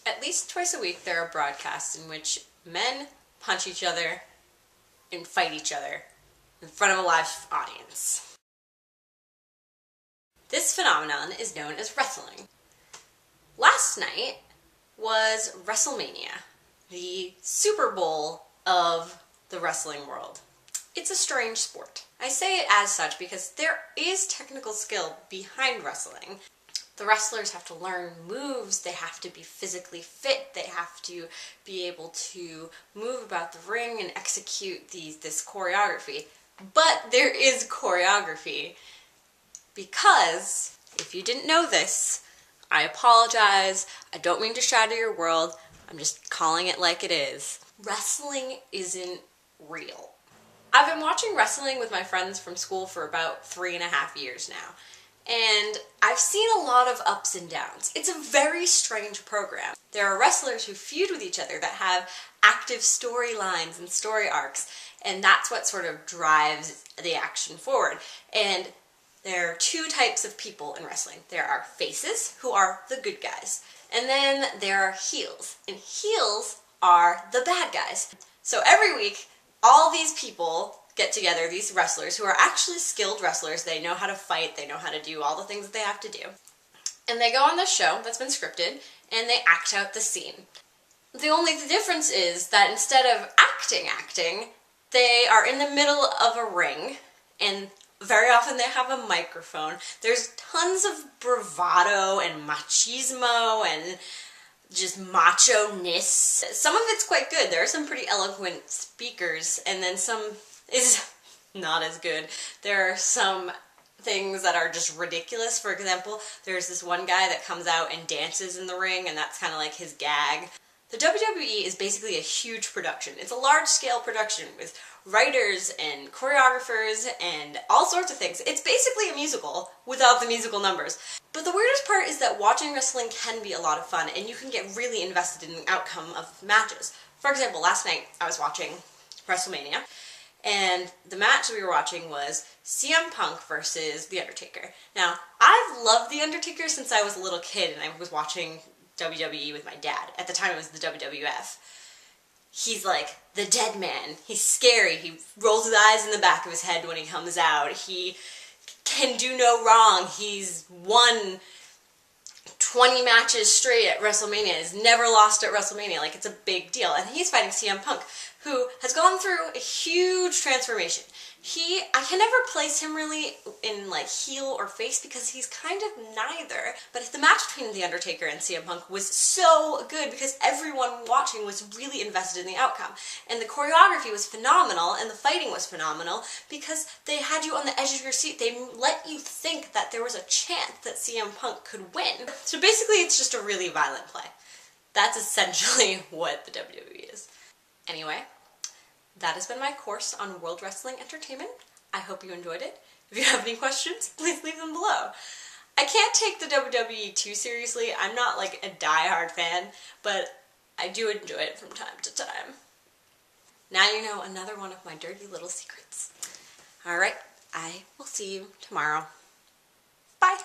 At least twice a week there are broadcasts in which men punch each other and fight each other in front of a live audience. This phenomenon is known as wrestling. Last night was WrestleMania, the Super Bowl of the wrestling world. It's a strange sport. I say it as such because there is technical skill behind wrestling. The wrestlers have to learn moves, they have to be physically fit, they have to be able to move about the ring and execute this choreography. But there is choreography because, if you didn't know this, I apologize, I don't mean to shatter your world, I'm just calling it like it is. Wrestling isn't real. I've been watching wrestling with my friends from school for about 3.5 years now, and I've seen a lot of ups and downs. It's a very strange program. There are wrestlers who feud with each other that have active storylines and story arcs, and that's what sort of drives the action forward. And there are two types of people in wrestling. There are faces, who are the good guys, and then there are heels, and heels are the bad guys. So every week, all these people get together, these wrestlers who are actually skilled wrestlers. They know how to fight, they know how to do all the things that they have to do. And they go on this show that's been scripted, and they act out the scene. The only difference is that instead of acting, they are in the middle of a ring, and very often they have a microphone. There's tons of bravado and machismo and just macho-ness. Some of it's quite good. There are some pretty eloquent speakers, and then some is not as good. There are some things that are just ridiculous. For example, there's this one guy that comes out and dances in the ring, and that's kind of like his gag. The WWE is basically a huge production. It's a large-scale production with writers and choreographers and all sorts of things. It's basically a musical without the musical numbers. But the weirdest part is that watching wrestling can be a lot of fun, and you can get really invested in the outcome of matches. For example, last night I was watching WrestleMania, and the match we were watching was CM Punk versus The Undertaker. Now, I've loved The Undertaker since I was a little kid and I was watching WWE with my dad. At the time it was the WWF. He's like the dead man. He's scary. He rolls his eyes in the back of his head when he comes out. He can do no wrong. He's won 20 matches straight at WrestleMania. He's never lost at WrestleMania. Like, it's a big deal. And he's fighting CM Punk, who has gone through a huge transformation. I can never place him really in like heel or face because he's kind of neither. But the match between The Undertaker and CM Punk was so good because everyone watching was really invested in the outcome. And the choreography was phenomenal and the fighting was phenomenal because they had you on the edge of your seat. They let you think that there was a chance that CM Punk could win. So basically it's just a really violent play. That's essentially what the WWE is. Anyway, that has been my course on World Wrestling Entertainment. I hope you enjoyed it. If you have any questions, please leave them below. I can't take the WWE too seriously. I'm not like a die-hard fan, but I do enjoy it from time to time. Now you know another one of my dirty little secrets. Alright, I will see you tomorrow. Bye!